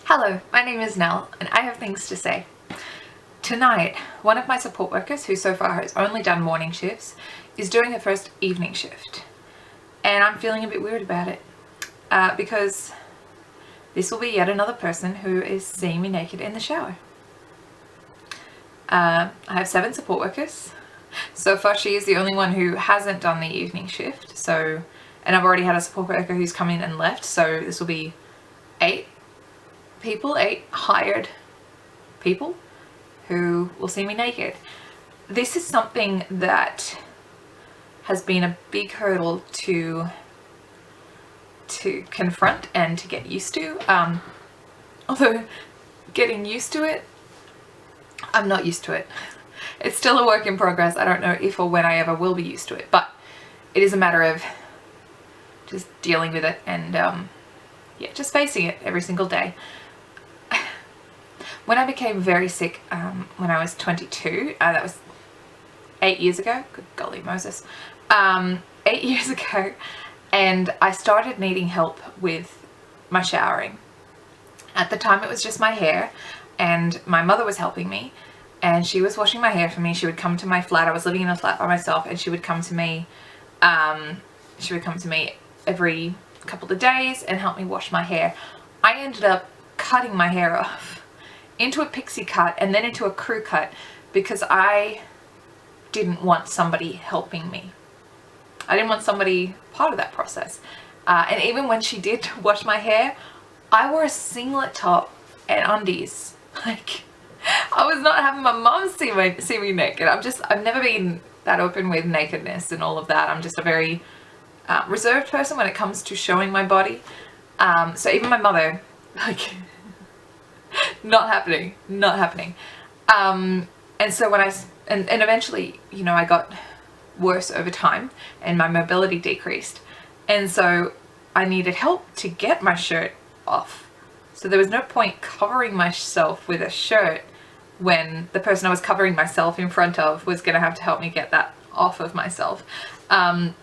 Hello, my name is Nell and I have things to say. Tonight, one of my support workers, who so far has only done morning shifts, is doing her first evening shift. And I'm feeling a bit weird about it because this will be yet another person who is seeing me naked in the shower. I have 7 support workers. So far she is the only one who hasn't done the evening shift. And I've already had a support worker who's come in and left, so this will be 8 hired people who will see me naked. This is something that has been a big hurdle to confront and to get used to. Although getting used to it, I'm not used to it. It's still a work in progress. I don't know if or when I ever will be used to it, but it is a matter of just dealing with it and just facing it every single day. When I became very sick when I was 22, that was 8 years ago, good golly Moses, 8 years ago, and I started needing help with my showering. At the time it was just my hair, and my mother was helping me, and she was washing my hair for me. She would come to my flat. I was living in a flat by myself, and she would come to me every couple of days and help me wash my hair. I ended up cutting my hair off into a pixie cut and then into a crew cut because I didn't want somebody helping me. I didn't want somebody part of that process. And even when she did wash my hair, I wore a singlet top and undies. Like, I was not having my mom see me naked. I've never been that open with nakedness and all of that. I'm just a very reserved person when it comes to showing my body. So even my mother, like, not happening. And so when and eventually, you know, I got worse over time and my mobility decreased. And so I needed help to get my shirt off. So there was no point covering myself with a shirt when the person I was covering myself in front of was going to have to help me get that off of myself. And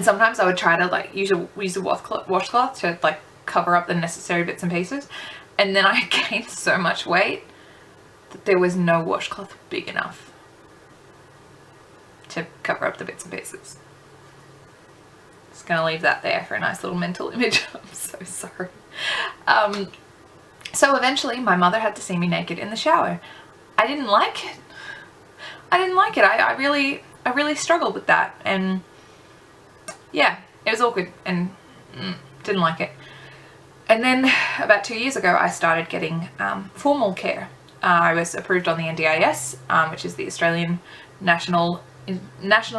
sometimes I would try to like use a washcloth to like cover up the necessary bits and pieces. And then I gained so much weight that there was no washcloth big enough to cover up the bits and pieces. Just gonna leave that there for a nice little mental image. I'm so sorry. So eventually my mother had to see me naked in the shower. I didn't like it. I really struggled with that, and yeah, it was awkward and didn't like it. And then about 2 years ago, I started getting formal care. I was approved on the NDIS, which is the Australian National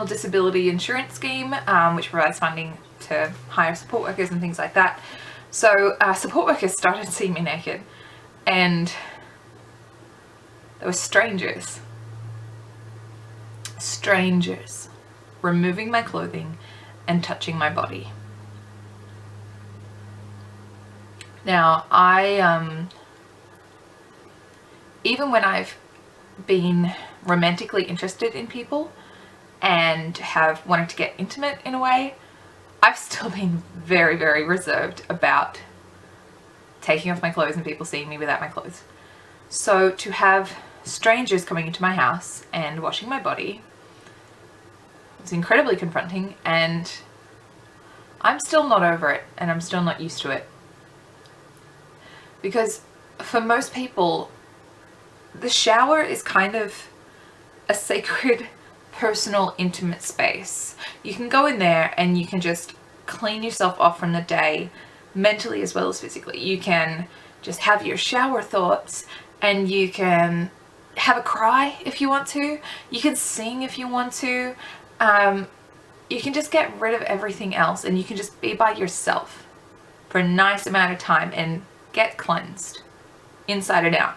Disability Insurance Scheme, which provides funding to hire support workers and things like that. So support workers started seeing me naked, and there were strangers removing my clothing and touching my body. Now, even when I've been romantically interested in people and have wanted to get intimate in a way, I've still been very, very reserved about taking off my clothes and people seeing me without my clothes. So to have strangers coming into my house and washing my body was incredibly confronting, and I'm still not over it, and I'm still not used to it. Because for most people, the shower is kind of a sacred, personal, intimate space. You can go in there and you can just clean yourself off from the day, mentally as well as physically. You can just have your shower thoughts, and you can have a cry if you want to. You can sing if you want to. You can just get rid of everything else, and you can just be by yourself for a nice amount of time and get cleansed inside and out.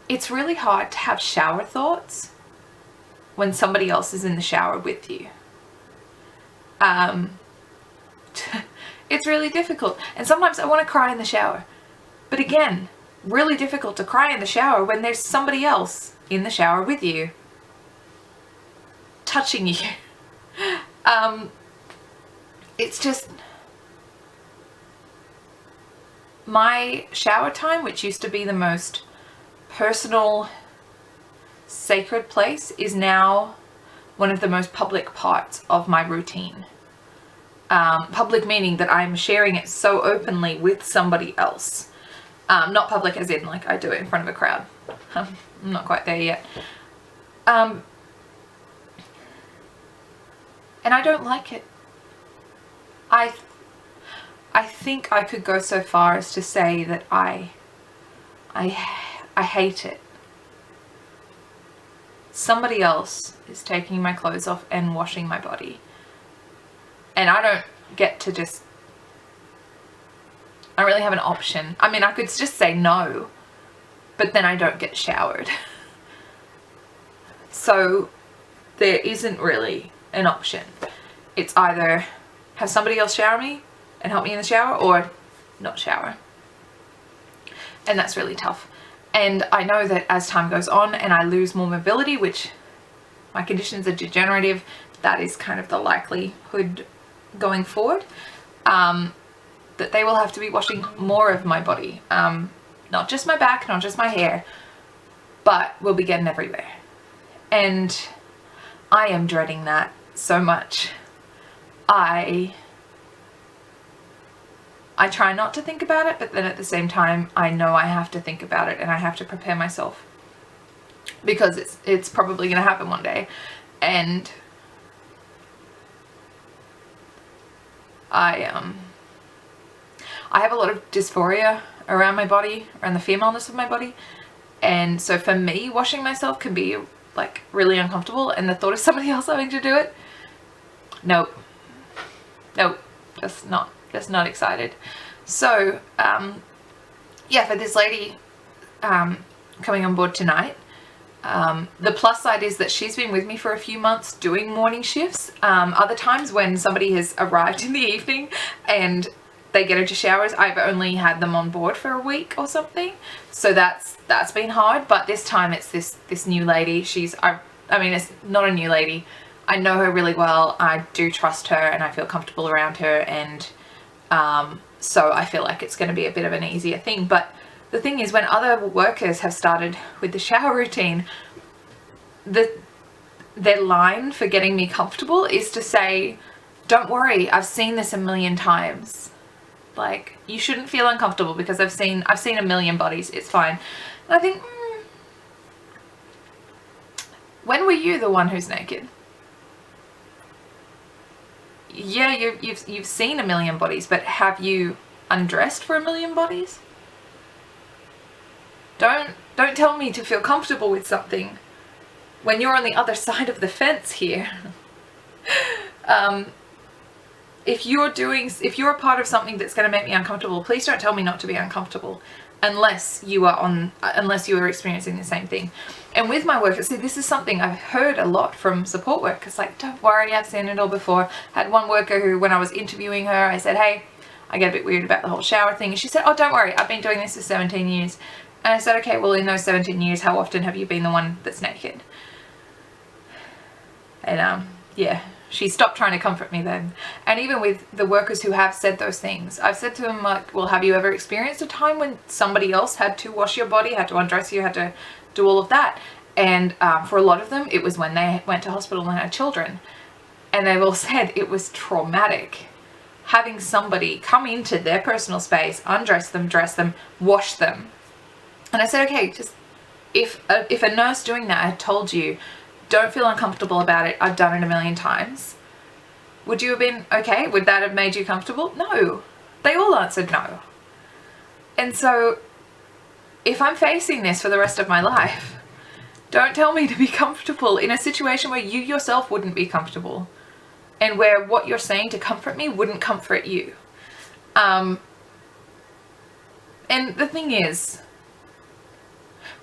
It's really hard to have shower thoughts when somebody else is in the shower with you. It's really difficult, and sometimes I want to cry in the shower, but again, really difficult to cry in the shower when there's somebody else in the shower with you, touching you. It's just, my shower time, which used to be the most personal, sacred place, is now one of the most public parts of my routine. Public meaning that I'm sharing it so openly with somebody else. Not public as in like I do it in front of a crowd. I'm not quite there yet. And I don't like it. I think I could go so far as to say that I hate it. Somebody else is taking my clothes off and washing my body. And I don't get to just... I don't really have an option. I mean, I could just say no, but then I don't get showered. So there isn't really an option. It's either have somebody else shower me and help me in the shower, or not shower. And that's really tough. And I know that as time goes on and I lose more mobility, which my conditions are degenerative, that is kind of the likelihood going forward, that they will have to be washing more of my body. Not just my back, not just my hair, but we'll be getting everywhere. And I am dreading that so much. I try not to think about it, but then at the same time, I know I have to think about it and I have to prepare myself, because it's probably going to happen one day. And I have a lot of dysphoria around my body, around the femaleness of my body. And so for me, washing myself can be like really uncomfortable, and the thought of somebody else having to do it, nope, just not excited. So yeah, for this lady coming on board tonight, the plus side is that she's been with me for a few months doing morning shifts. Other times when somebody has arrived in the evening and they get into showers, I've only had them on board for a week or something. So that's been hard. But this time it's this new lady. I mean, it's not a new lady. I know her really well. I do trust her and I feel comfortable around her. And so I feel like it's going to be a bit of an easier thing. But the thing is, when other workers have started with the shower routine, their line for getting me comfortable is to say, don't worry, I've seen this a million times. Like, you shouldn't feel uncomfortable because I've seen a million bodies. It's fine. And I think, when were you the one who's naked? Yeah, you've seen a million bodies, but have you undressed for a million bodies? Don't tell me to feel comfortable with something when you're on the other side of the fence here. If you're a part of something that's going to make me uncomfortable, please don't tell me not to be uncomfortable unless you are experiencing the same thing. And with my workers, see, this is something I've heard a lot from support workers, like, don't worry, I've seen it all before. I had one worker who, when I was interviewing her, I said, hey, I get a bit weird about the whole shower thing. And she said, oh, don't worry, I've been doing this for 17 years. And I said, okay, well, in those 17 years, how often have you been the one that's naked? And yeah, she stopped trying to comfort me then. And even with the workers who have said those things, I've said to them, like, well, have you ever experienced a time when somebody else had to wash your body, had to undress you, had to do all of that? And for a lot of them, it was when they went to hospital and had children. And they've all said it was traumatic having somebody come into their personal space, undress them, dress them, wash them. And I said, okay, just if a nurse doing that had told you, don't feel uncomfortable about it, I've done it a million times, would you have been okay? Would that have made you comfortable? No. They all answered no. And so if I'm facing this for the rest of my life, don't tell me to be comfortable in a situation where you yourself wouldn't be comfortable and where what you're saying to comfort me wouldn't comfort you. And the thing is,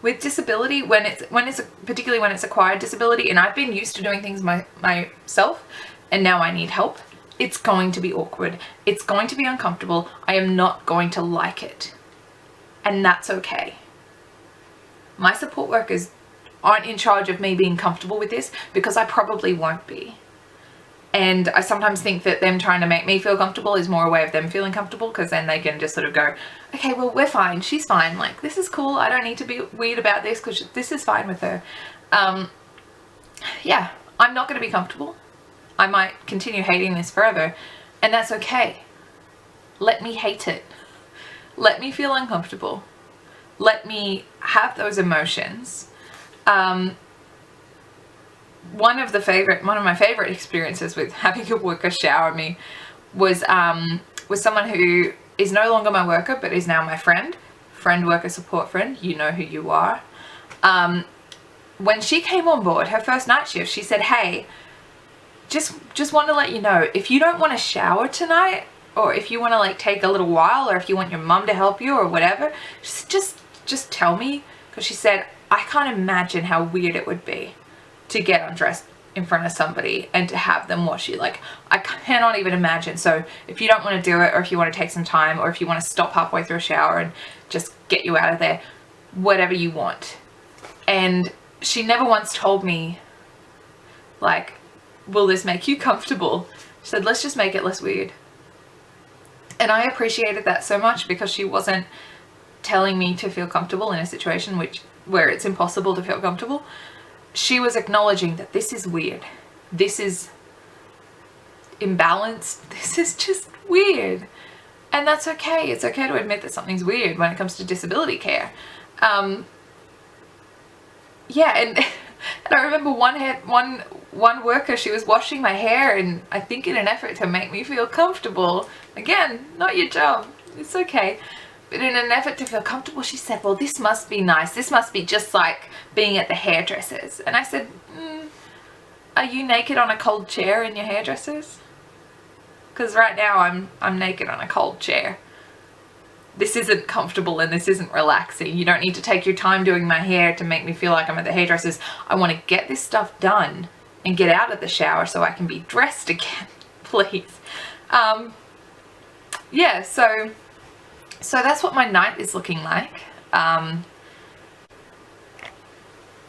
with disability, particularly when it's acquired disability, and I've been used to doing things myself, and now I need help, it's going to be awkward. It's going to be uncomfortable. I am not going to like it. And that's okay. My support workers aren't in charge of me being comfortable with this, because I probably won't be. And I sometimes think that them trying to make me feel comfortable is more a way of them feeling comfortable, because then they can just sort of go, okay, well, we're fine, she's fine, like, this is cool, I don't need to be weird about this because this is fine with her. Yeah, I'm not going to be comfortable. I might continue hating this forever, and that's okay. Let me hate it. Let me feel uncomfortable. Let me have those emotions. One of my favorite experiences with having a worker shower me was someone who is no longer my worker, but is now my friend, worker, support friend. You know who you are. When she came on board, her first night shift, she said, hey, just want to let you know, if you don't want to shower tonight, or if you want to like take a little while, or if you want your mum to help you or whatever, just tell me. Because she said, I can't imagine how weird it would be to get undressed in front of somebody and to have them wash you. Like, I cannot even imagine. So if you don't want to do it, or if you want to take some time, or if you want to stop halfway through a shower and just get you out of there, whatever you want. And she never once told me, like, will this make you comfortable? She said, let's just make it less weird. And I appreciated that so much, because she wasn't telling me to feel comfortable in a situation where it's impossible to feel comfortable. She was acknowledging that this is weird. This is imbalanced. This is just weird. And that's okay. It's okay to admit that something's weird when it comes to disability care. Yeah, and I remember one worker, she was washing my hair, and I think in an effort to make me feel comfortable. Again, not your job. It's okay. But in an effort to feel comfortable, she said, well, this must be nice. This must be just like being at the hairdresser's. And I said, are you naked on a cold chair in your hairdresser's? Because right now I'm naked on a cold chair. This isn't comfortable and this isn't relaxing. You don't need to take your time doing my hair to make me feel like I'm at the hairdresser's. I want to get this stuff done and get out of the shower so I can be dressed again, please. Yeah, so that's what my night is looking like.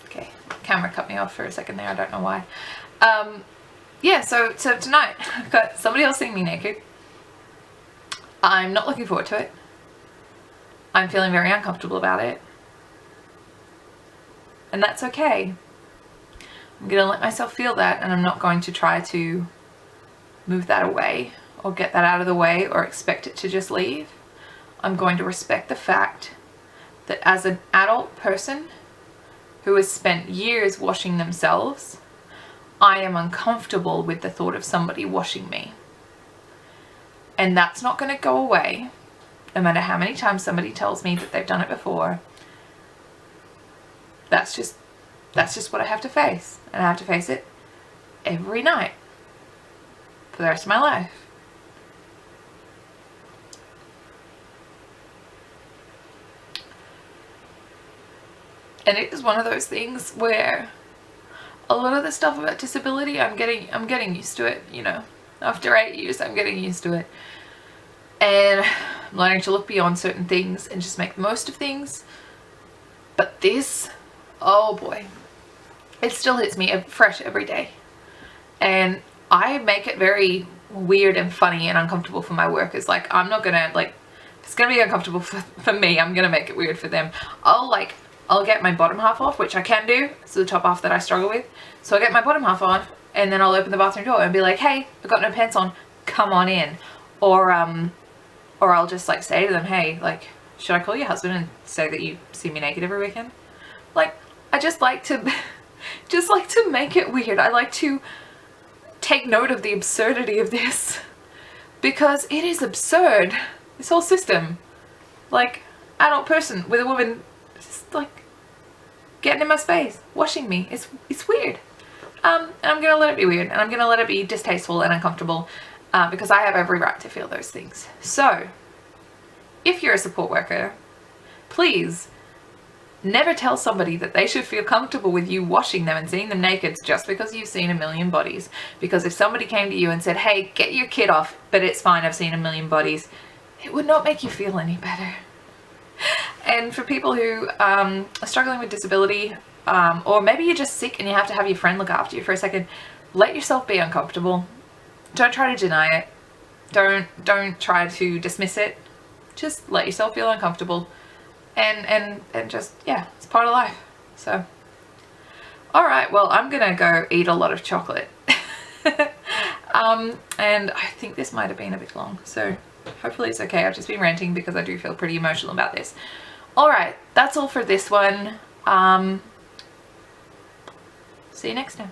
Okay, camera cut me off for a second there, I don't know why. Yeah, so tonight I've got somebody else seeing me naked. I'm not looking forward to it. I'm feeling very uncomfortable about it. And that's okay. I'm going to let myself feel that, and I'm not going to try to move that away or get that out of the way or expect it to just leave. I'm going to respect the fact that as an adult person who has spent years washing themselves, I am uncomfortable with the thought of somebody washing me. And that's not going to go away, no matter how many times somebody tells me that they've done it before. That's just what I have to face. And I have to face it every night for the rest of my life. And it is one of those things where a lot of the stuff about disability, I'm getting used to it, you know. After 8 years, I'm getting used to it. And I'm learning to look beyond certain things and just make the most of things. But this, oh boy, it still hits me fresh every day. And I make it very weird and funny and uncomfortable for my workers. Like, I'm not gonna, like, if it's gonna be uncomfortable for me, I'm gonna make it weird for them. I'll get my bottom half off, which I can do. It's the top half that I struggle with. So I'll get my bottom half on, and then I'll open the bathroom door and be like, hey, I've got no pants on, come on in. Or I'll just like say to them, hey, like, should I call your husband and say that you see me naked every weekend? Like, I just like to make it weird. I like to take note of the absurdity of this, because it is absurd. This whole system, like, adult person with a woman just like getting in my space, washing me. It's weird. And I'm gonna let it be weird, and I'm gonna let it be distasteful and uncomfortable, because I have every right to feel those things. So, if you're a support worker, please never tell somebody that they should feel comfortable with you washing them and seeing them naked just because you've seen a million bodies. Because if somebody came to you and said, hey, get your kid off, but it's fine, I've seen a million bodies, it would not make you feel any better. And for people who are struggling with disability, or maybe you're just sick and you have to have your friend look after you for a second, let yourself be uncomfortable. don't try to deny it. Don't try to dismiss it. Just let yourself feel uncomfortable, and just, yeah, it's part of life. So, all right, well, I'm gonna go eat a lot of chocolate. And I think this might have been a bit long, so hopefully it's okay. I've just been ranting because I do feel pretty emotional about this. All right, that's all for this one. See you next time.